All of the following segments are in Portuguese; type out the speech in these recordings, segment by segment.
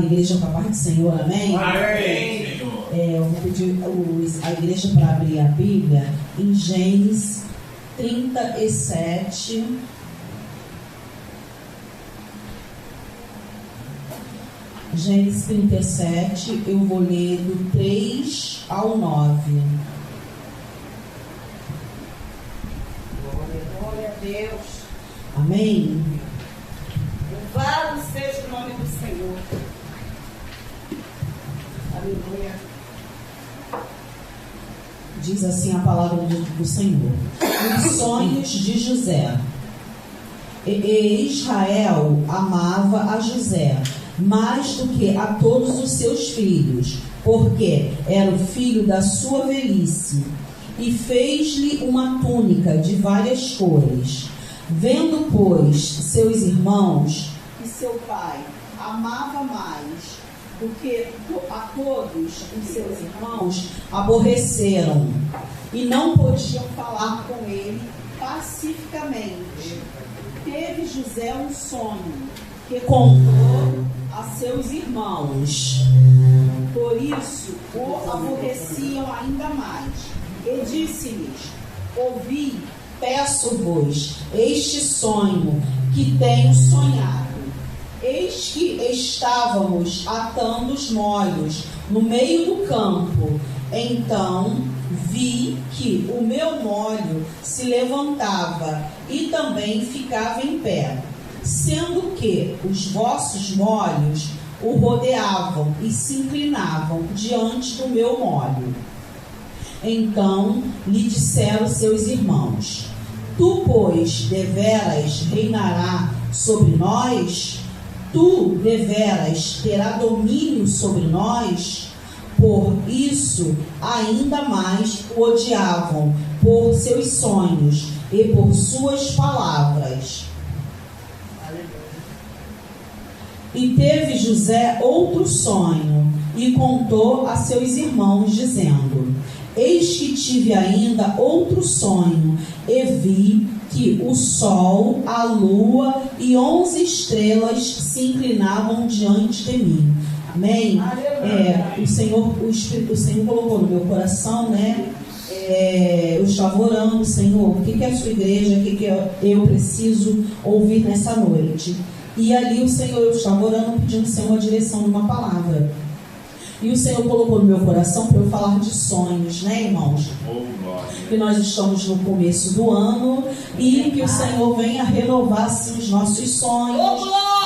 igreja com a paz do Senhor, amém? Amém, Senhor. Eu vou pedir a igreja para abrir a Bíblia em Gênesis 37. Gênesis 37, eu vou ler do 3 ao 9. Glória a Deus. Amém? Louvado seja o nome do Senhor. Aleluia. Diz assim a palavra do Senhor. Os sonhos de José. E Israel amava a José mais do que a todos os seus filhos, porque era o filho da sua velhice, e fez-lhe uma túnica de várias cores. Vendo, pois, seus irmãos e seu pai amava mais do que a todos os seus irmãos, aborreceram e não podiam falar com ele pacificamente. Teve José um sonho que contou a seus irmãos, por isso o aborreciam ainda mais, e disse-lhes: ouvi, peço-vos este sonho que tenho sonhado. Eis que estávamos atando os molhos no meio do campo, então vi que o meu molho se levantava e também ficava em pé, sendo que os vossos molhos o rodeavam e se inclinavam diante do meu molho. Então lhe disseram seus irmãos: tu, pois, deveras reinará sobre nós? Tu, deveras, terá domínio sobre nós? Por isso, ainda mais o odiavam por seus sonhos e por suas palavras. E teve José outro sonho, e contou a seus irmãos, dizendo: eis que tive ainda outro sonho, e vi que o sol, a lua e 11 estrelas se inclinavam diante de mim. Amém? O Senhor colocou no meu coração, né? Eu estava orando: Senhor, o que é a sua igreja, o que eu preciso ouvir nessa noite? E ali o Senhor, eu estava orando, pedindo, Senhor, uma direção numa palavra. E o Senhor colocou no meu coração para eu falar de sonhos, né, irmãos? Que nós estamos no começo do ano e que o Senhor venha renovar assim, os nossos sonhos,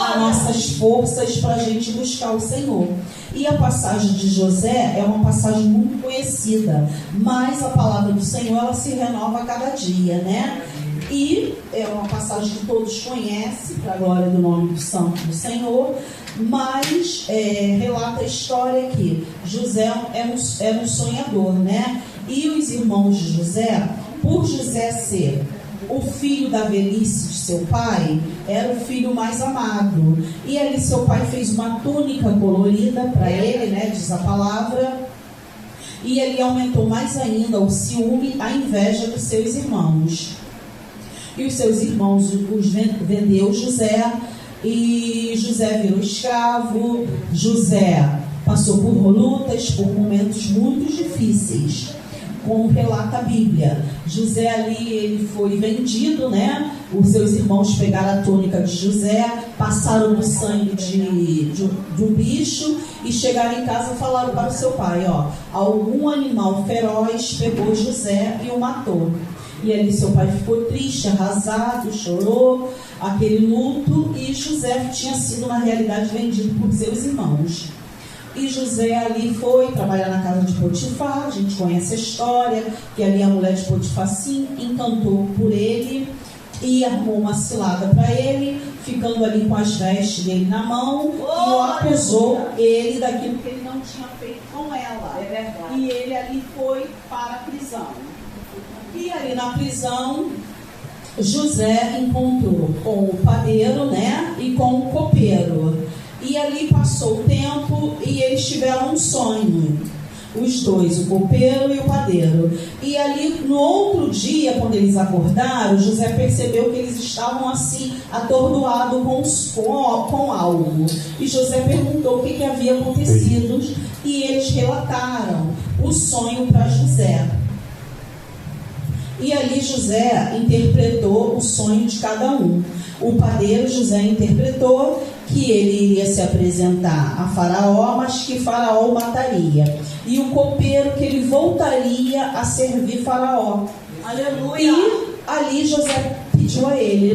as nossas forças para a gente buscar o Senhor. E a passagem de José é uma passagem muito conhecida, mas a palavra do Senhor, ela se renova a cada dia, né? E é uma passagem que todos conhecem, para a glória do nome do Santo do Senhor, mas relata a história que José era um sonhador, né? E os irmãos de José, por José ser o filho da velhice de seu pai, era o filho mais amado. E ali seu pai fez uma túnica colorida para ele, né? Diz a palavra. E ele aumentou mais ainda o ciúme, a inveja dos seus irmãos. E os seus irmãos os vendeu José, e José virou escravo. José passou por lutas, por momentos muito difíceis, como relata a Bíblia. José ali, ele foi vendido, né? Os seus irmãos pegaram a túnica de José, passaram no sangue de um bicho e chegaram em casa e falaram para o seu pai: algum animal feroz pegou José e o matou. E ali seu pai ficou triste, arrasado, chorou aquele luto, e José tinha sido na realidade vendido por seus irmãos. E José ali foi trabalhar na casa de Potifar. A gente conhece a história, que ali a mulher de Potifar se encantou por ele e armou uma cilada para ele, ficando ali com as vestes dele na mão, e o acusou ele daquilo que ele não tinha feito com ela. É verdade. E ele ali foi para a prisão. E ali na prisão, José encontrou com o padeiro, né, e com o copeiro. E ali passou o tempo e eles tiveram um sonho. os dois, o copeiro e o padeiro. E ali no outro dia, quando eles acordaram, José percebeu que eles estavam assim, atordoados com algo. E José perguntou o que havia acontecido, e eles relataram o sonho para José. E ali José interpretou o sonho de cada um. O padeiro, José, interpretou que ele iria se apresentar a Faraó, mas que Faraó o mataria. E o copeiro, que ele voltaria a servir Faraó. Aleluia! E ali José pediu a ele: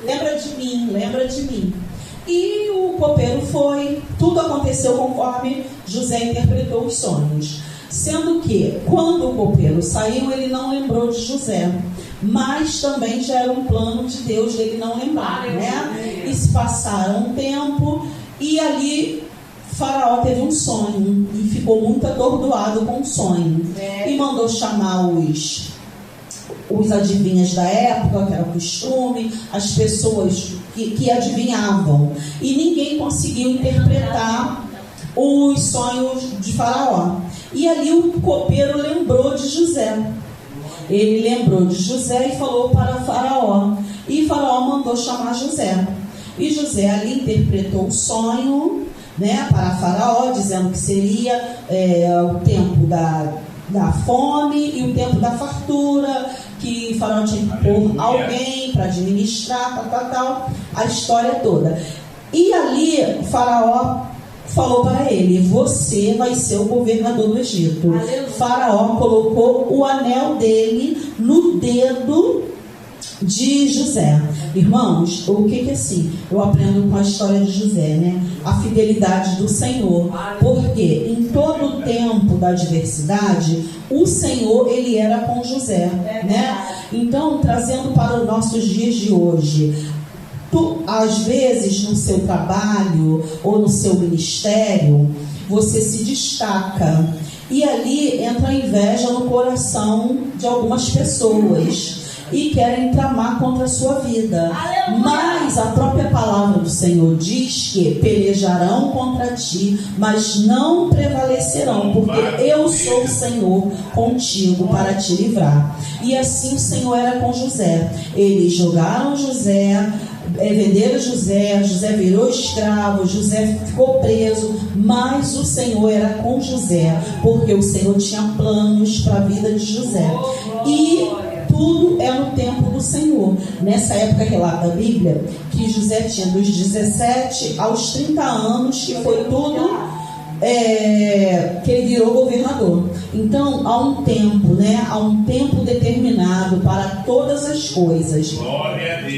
lembra de mim. E o copeiro foi. Tudo aconteceu conforme José interpretou os sonhos. Sendo que, quando o copeiro saiu, ele não lembrou de José. Mas também já era um plano de Deus dele não lembrar, né? E se passaram um tempo, e ali Faraó teve um sonho e ficou muito atordoado com o sonho. E mandou chamar os adivinhas da época, que era o costume, as pessoas que adivinhavam. E ninguém conseguiu interpretar os sonhos de Faraó. E ali o copeiro lembrou de José. Ele lembrou de José e falou para Faraó. E Faraó mandou chamar José. E José ali interpretou o sonho, né, para Faraó, dizendo que seria o tempo da fome e o tempo da fartura, que Faraó tinha que pôr alguém para administrar, tal, a história toda. E ali Faraó falou para ele: você vai ser o governador do Egito. Aleluia. Faraó colocou o anel dele no dedo de José. Irmãos, o que assim? Eu aprendo com a história de José, né? A fidelidade do Senhor. Porque em todo o tempo da adversidade, o Senhor, ele era com José, né? Então, trazendo para os nossos dias de hoje, às vezes no seu trabalho ou no seu ministério, você se destaca e ali entra a inveja no coração de algumas pessoas e querem tramar contra a sua vida. Aleluia. Mas a própria palavra do Senhor diz que pelejarão contra ti, mas não prevalecerão, porque eu sou o Senhor contigo para te livrar. E assim o Senhor era com José. Eles jogaram José, venderam José, José virou escravo, José ficou preso, mas o Senhor era com José, porque o Senhor tinha planos para a vida de José. E tudo é no tempo do Senhor. Nessa época relata a Bíblia que José tinha dos 17 aos 30 anos, que foi tudo que ele virou governador. Então há um tempo, né? Há um tempo determinado para todas as coisas.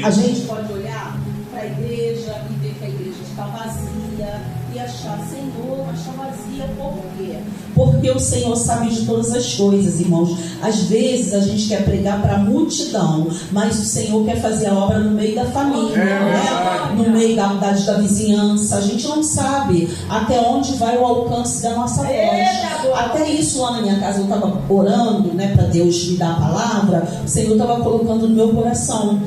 A gente pode olhar para a igreja e ver que a igreja está vazia e achar: Senhor, mas está vazia por quê? Porque o Senhor sabe de todas as coisas, irmãos. Às vezes a gente quer pregar para a multidão, mas o Senhor quer fazer a obra no meio da família, né? No meio da vizinhança. A gente não sabe até onde vai o alcance da nossa voz. Até isso lá na minha casa, eu estava orando, né, para Deus me dar a palavra. O Senhor estava colocando no meu coração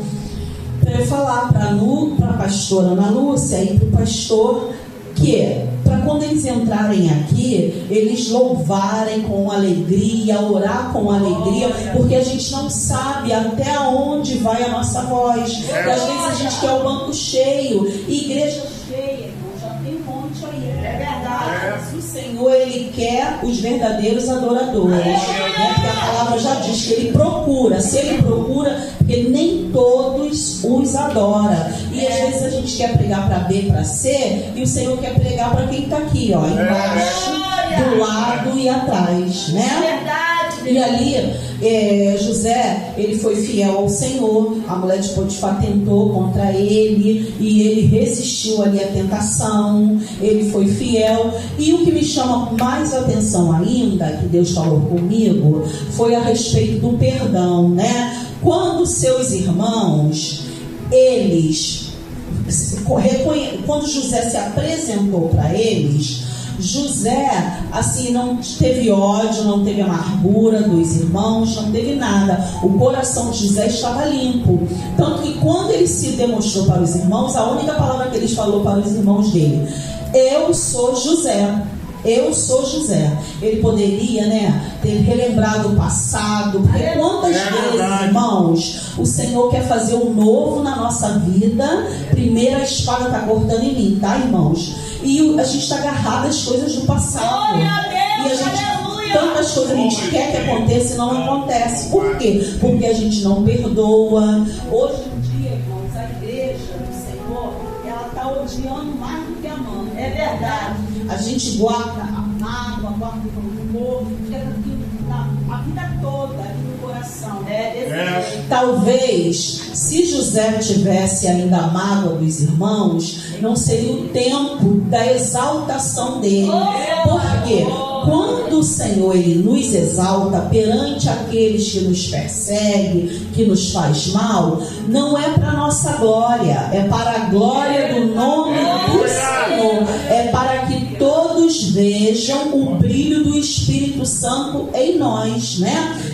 para eu falar para a pastora Ana Lúcia e para o pastor, que para quando eles entrarem aqui, eles louvarem com alegria, orar com alegria, porque a gente não sabe até onde vai a nossa voz. E às vezes a gente quer o banco cheio, igreja cheia, já tem um monte aí. É verdade. O Senhor, ele quer os verdadeiros adoradores, né? Porque a palavra já diz que ele procura. Se ele procura, porque nem todos os adora. E às vezes a gente quer pregar para B, para C, e o Senhor quer pregar para quem está aqui, ó, embaixo, do lado e atrás, né? Verdade. E ali José, ele foi fiel ao Senhor. A mulher de Potifar tentou contra ele e ele resistiu ali à tentação. Ele foi fiel. E o que me chama mais atenção ainda, que Deus falou comigo, foi a respeito do perdão, né? Quando seus irmãos, quando José se apresentou para eles, José, assim, não teve ódio, não teve amargura dos irmãos, não teve nada. O coração de José estava limpo. Tanto que quando ele se demonstrou para os irmãos, a única palavra que ele falou para os irmãos dele: eu sou José. eu sou José. Ele poderia, ter relembrado o passado, porque quantas vezes, irmãos, o Senhor quer fazer um novo na nossa vida. Primeiro a espada está cortando em mim, tá, irmãos? E a gente está agarrado às coisas do passado. E a gente, tantas coisas a gente quer que aconteça e não acontece. Por quê? Porque a gente não perdoa. Hoje em dia, irmãos, a igreja do Senhor, ela está odiando mais do que amando. É verdade. A gente guarda a mágoa, guarda o rancor, fica aquilo a vida toda aqui no coração. Talvez, se José tivesse ainda a mágoa dos irmãos, não seria o tempo da exaltação dele. Por quê? Quando o Senhor ele nos exalta perante aqueles que nos perseguem, que nos faz mal, não é para nossa glória, é para a glória do nome do Senhor, é para que todos vejam o brilho do Espírito Santo em nós,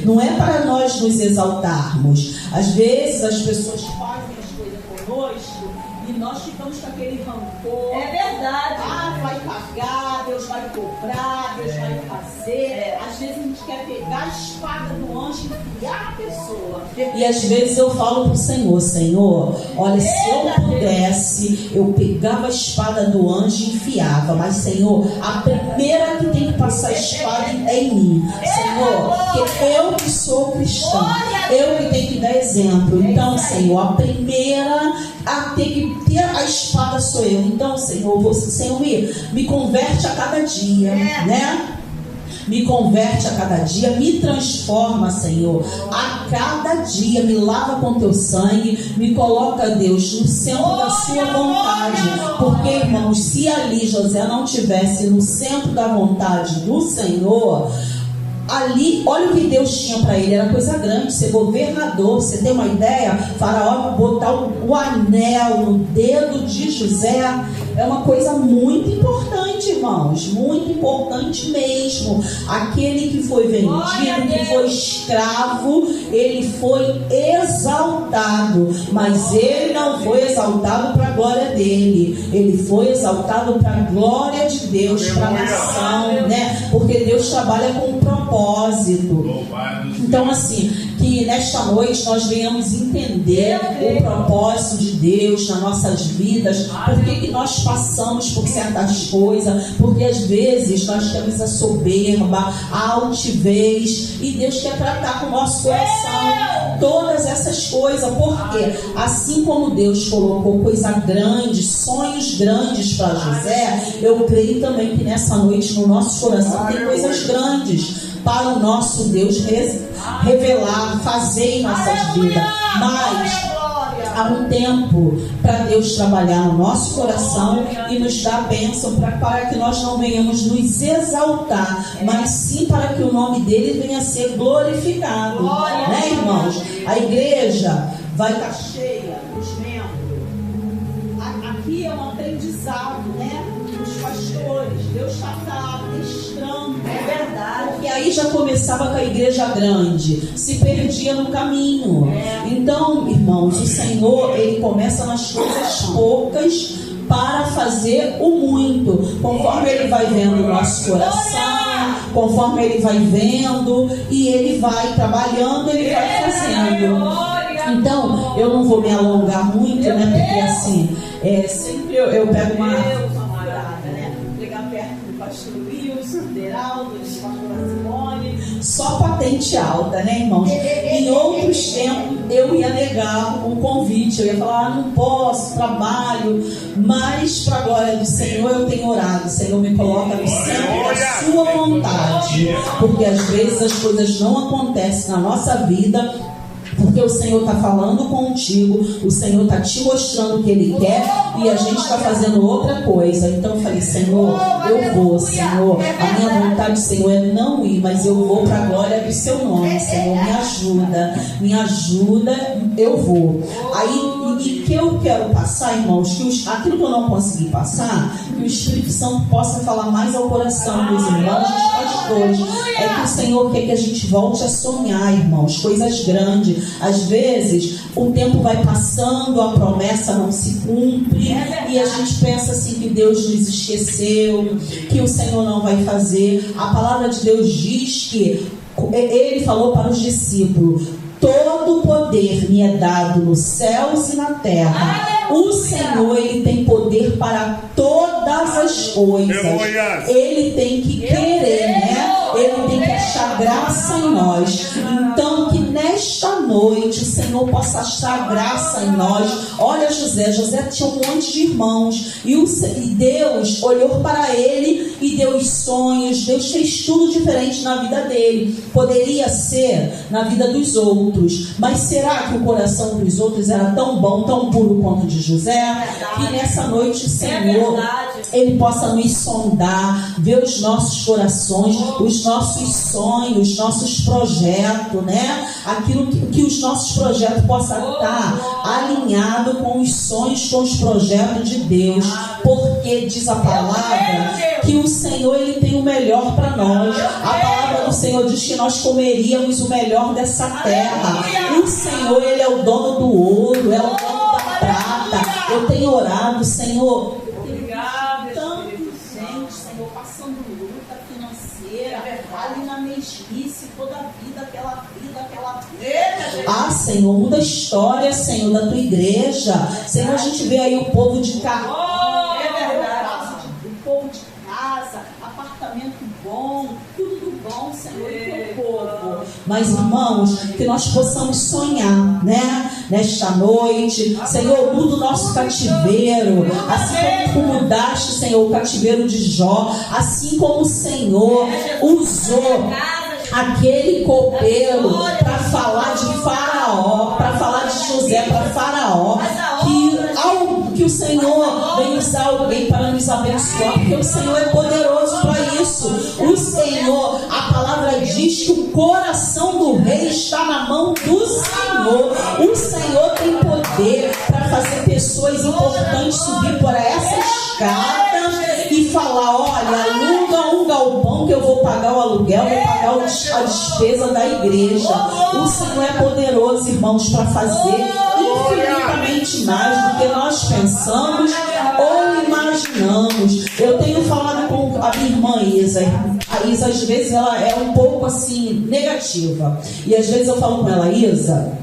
Não é para nós nos exaltarmos. Às vezes as pessoas fazem as coisas conosco e nós ficamos com aquele rancor. É verdade. Vai pagar, Deus vai cobrar, Deus vai fazer. Às vezes a gente quer pegar a espada do anjo e enfiar a pessoa. E às vezes eu falo pro Senhor, Senhor, olha, se eu pudesse, eu pegava a espada do anjo e enfiava. Mas, Senhor, a primeira que tem que passar a espada é em mim. Senhor, porque eu que sou cristão, eu que tenho que dar exemplo. Então, Senhor, a primeira a ter que ter a espada sou eu. Então, Senhor, Senhor, me converte a cada dia, Me converte a cada dia, me transforma, Senhor, a cada dia, me lava com teu sangue, me coloca, Deus, no centro da sua vontade, porque, irmãos, se ali José não tivesse no centro da vontade do Senhor, ali, olha o que Deus tinha para ele, era coisa grande, ser governador. Você tem uma ideia? Faraó botar o anel no dedo de José é uma coisa muito importante, irmãos, muito importante mesmo. Aquele que foi vendido, que foi escravo, ele foi exaltado, mas ele não foi exaltado para a glória dele, ele foi exaltado para a glória de Deus, para a nação, porque Deus trabalha com um propósito. Então, assim, que nesta noite nós venhamos entender o propósito de Deus nas nossas vidas, por que nós passamos por certas coisas, porque às vezes nós temos a soberba, a altivez, e Deus quer tratar com o nosso coração todas essas coisas, porque assim como Deus colocou coisa grande, sonhos grandes para José, eu creio também que nessa noite no nosso coração tem coisas grandes para o nosso Deus revelar, fazer em nossas vidas. Mas há um tempo para Deus trabalhar no nosso coração e nos dar bênção para que nós não venhamos nos exaltar, mas sim para que o nome dele venha a ser glorificado, irmãos? A igreja vai estar cheia dos membros. Aqui é um aprendizado, dos pastores. Deus está adestrando. É verdade. E aí já começava com a igreja grande, se perdia no caminho. Então, irmãos, o Senhor, ele começa nas coisas poucas para fazer o muito, conforme ele vai vendo o nosso coração, conforme ele vai vendo e ele vai trabalhando, ele vai fazendo. Então, eu não vou me alongar muito, porque assim, sempre eu pego uma furada, pegar perto do pastor Wilson, do Deraldo, do pastor Simone, só patente alta, irmãos? Em outros tempos, eu ia negar o convite, eu ia falar, não posso, trabalho, mas para a glória do Senhor eu tenho orado. O Senhor me coloca no centro da sua vontade, porque às vezes as coisas não acontecem na nossa vida, porque o Senhor está falando contigo, o Senhor está te mostrando o que Ele quer e a gente está fazendo outra coisa. Então eu falei, Senhor, eu vou, Senhor, a minha vontade, Senhor, é não ir, mas eu vou para a glória do seu nome, Senhor, me ajuda, eu vou. Aí E que eu quero passar, irmãos, que aquilo que eu não consegui passar, que o Espírito Santo possa falar mais ao coração dos irmãos, dos pastores. É que o Senhor quer que a gente volte a sonhar, irmãos, coisas grandes. Às vezes, o tempo vai passando, a promessa não se cumpre, e a gente pensa assim que Deus nos esqueceu, que o Senhor não vai fazer. A palavra de Deus diz que Ele falou para os discípulos: todo o poder me é dado nos céus e na terra. O Senhor, Ele tem poder para todas as coisas. Ele tem que querer, né? Ele tem que achar graça em nós. Então, que nesta noite o Senhor possa achar graça em nós. Olha José tinha um monte de irmãos, e Deus olhou para ele e deu sonhos. Deus fez tudo diferente na vida dele. Poderia ser na vida dos outros, mas será que o coração dos outros era tão bom, tão puro quanto o de José? Que nessa noite o Senhor, Ele possa nos sondar, ver os nossos corações, os nossos sonhos, nossos projetos, né? Aquilo que os nossos projetos possam estar alinhados com os sonhos, com os projetos de Deus, porque diz a palavra que o Senhor, Ele tem o melhor para nós. A palavra do Senhor diz que nós comeríamos o melhor dessa terra. O Senhor, Ele é o dono do ouro, é o dono da prata. Eu tenho orado, Senhor, tanto gente, Senhor, passando luta financeira, ali na mesmice, toda a vida, aquela vida. Ah, Senhor, muda a história, Senhor, da tua igreja. Senhor, a gente vê aí o povo de carro, o povo de casa, apartamento bom, tudo bom, Senhor, e teu povo. Mas, irmãos, que nós possamos sonhar, né? Nesta noite, Senhor, muda o nosso cativeiro, assim como tu mudaste, Senhor, o cativeiro de Jó, assim como o Senhor usou aquele copeiro para falar de Faraó, para falar de José para Faraó, que o Senhor vem usar alguém para nos abençoar, porque o Senhor é poderoso para isso. O Senhor, a palavra diz que o coração do rei está na mão do Senhor. O Senhor tem poder para fazer pessoas importantes subir por essa escada e falar: olha, aluga um galpão que eu vou pagar o aluguel, vou pagar a despesa da igreja. O Senhor é poderoso, irmãos, para fazer infinitamente mais do que nós pensamos ou imaginamos. Eu tenho falado com a minha irmã Isa. A Isa, às vezes, ela é um pouco assim, negativa. E às vezes eu falo com ela: Isa,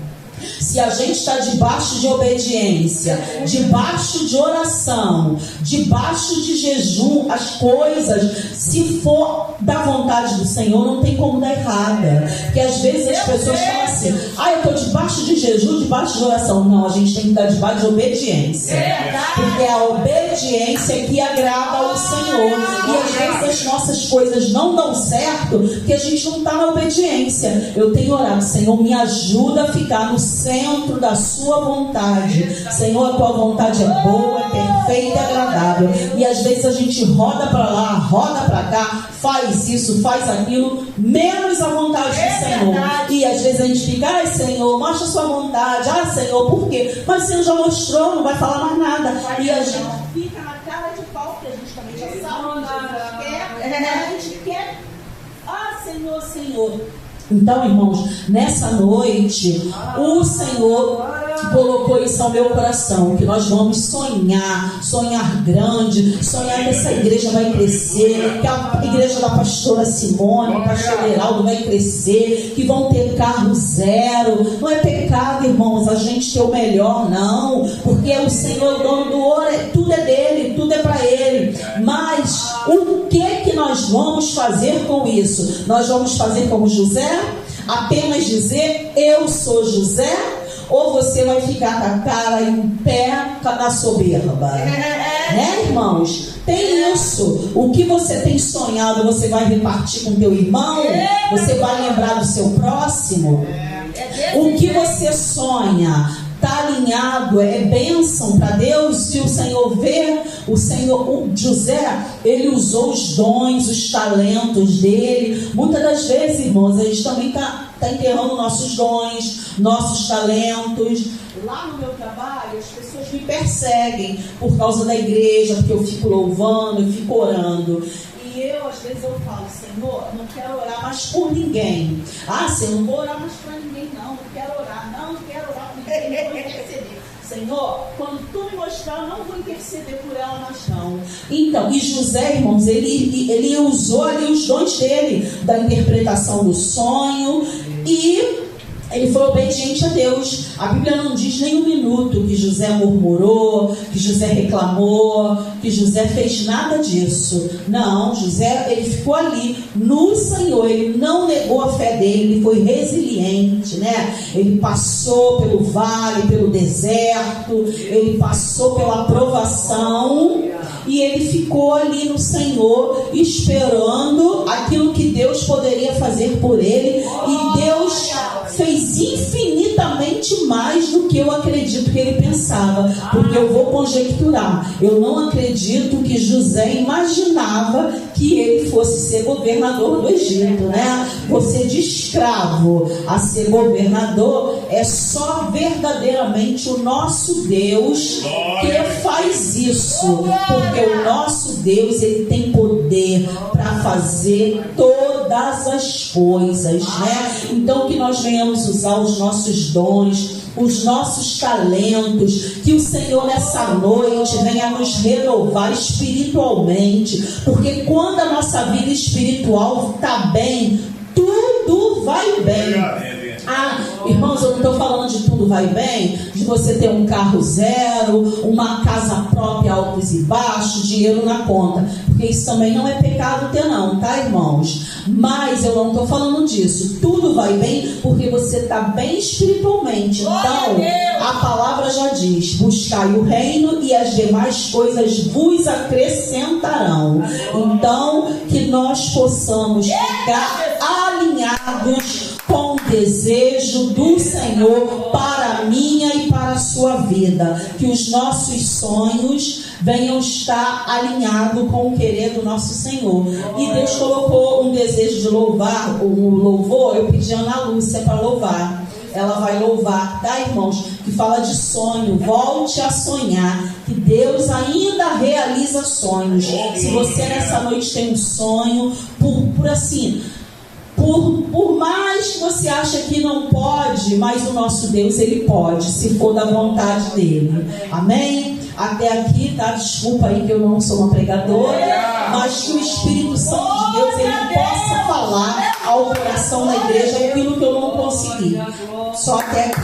se a gente está debaixo de obediência, debaixo de oração, debaixo de jejum, as coisas, se for da vontade do Senhor, não tem como dar errada. Porque às vezes as pessoas falam assim: eu estou debaixo de jejum, debaixo de oração. Não, a gente tem que estar debaixo de obediência, porque é a obediência que agrada ao Senhor. E às vezes as nossas coisas não dão certo porque a gente não está na obediência. Eu tenho orado: Senhor, me ajuda a ficar no centro da sua vontade. Senhor, a tua vontade é boa, é perfeita e agradável. E às vezes a gente roda para lá, roda para cá, faz isso, faz aquilo, menos a vontade do Senhor. E às vezes a gente fica: ai, Senhor, mostra a sua vontade. Ah, Senhor, por quê? Mas o Senhor já mostrou, não vai falar mais nada. E a gente fica na cara de pau, porque a gente também já sabe o que a gente quer. A gente quer: ah, Senhor, Senhor. Então, irmãos, nessa noite, o Senhor colocou isso ao meu coração, que nós vamos sonhar grande, sonhar que essa igreja vai crescer, que a igreja da pastora Simone, o pastor Heraldo vai crescer, que vão ter carro zero. Não é pecado, irmãos, a gente ter o melhor, não, porque o Senhor é o dono do ouro, tudo é dele, tudo é para ele. Mas o que nós vamos fazer com isso? Nós vamos fazer como José? Apenas dizer: eu sou José? Ou você vai ficar com a cara em pé na soberba? Né, irmãos? Tem isso. O que você tem sonhado, você vai repartir com teu irmão? Você vai lembrar do seu próximo? O que você sonha? está alinhado, é bênção para Deus. Se o Senhor vê, o José, ele usou os dons, os talentos dele. Muitas das vezes, irmãos, a gente também está enterrando nossos dons, nossos talentos. Lá no meu trabalho, as pessoas me perseguem por causa da igreja, porque eu fico louvando, eu fico orando. E eu, às vezes, eu falo: Senhor, não quero orar mais por ninguém. Senhor, não vou orar mais para ninguém, não quero orar, não quero orar por ninguém, não vou interceder. Senhor, quando tu me mostrar, eu não vou interceder por ela mais não. Então, e José, irmãos, ele usou ali os dons dele, da interpretação do sonho, e ele foi obediente a Deus. A Bíblia não diz nem um minuto que José murmurou, que José reclamou, que José fez nada disso. Não, José, ele ficou ali no Senhor, ele não negou a fé dele, ele foi resiliente, né? Ele passou pelo vale, pelo deserto, ele passou pela provação e ele ficou ali no Senhor, esperando aquilo que Deus poderia fazer por ele. E Deus fez infinitamente mais do que eu acredito que ele pensava, porque eu vou conjecturar. Eu não acredito que José imaginava que ele fosse ser governador do Egito, né? Você de escravo a ser governador, é só verdadeiramente o nosso Deus que faz isso, porque o nosso Deus, ele tem poder para fazer todas as coisas, né? Então, que nós venhamos usar os nossos dons, os nossos talentos, que o Senhor nessa noite venha nos renovar espiritualmente, porque quando a nossa vida espiritual está bem, tudo vai bem. Irmãos, eu não estou falando de tudo vai bem, de você ter um carro zero, uma casa própria, altos e baixos, dinheiro na conta, porque isso também não é pecado ter não, tá, irmãos? Mas eu não estou falando disso. Tudo vai bem porque você está bem espiritualmente. Então, a palavra já diz: buscai o reino e as demais coisas vos acrescentarão. Então, que nós possamos ficar alinhados com o desejo do Senhor para a minha e para a sua vida, que os nossos sonhos venham estar alinhados com o querer do nosso Senhor. E Deus colocou um desejo de louvar, um louvor. Eu pedi a Ana Lúcia para louvar. Ela vai louvar, tá, irmãos? Que fala de sonho. Volte a sonhar, que Deus ainda realiza sonhos. Se você nessa noite tem um sonho, por mais que você ache que não pode, mas o nosso Deus, ele pode, se for da vontade dele. Amém? Até aqui, tá? Desculpa aí que eu não sou uma pregadora, mas que o Espírito Santo de Deus, ele possa falar ao coração da igreja aquilo que eu não consegui. Só até aqui.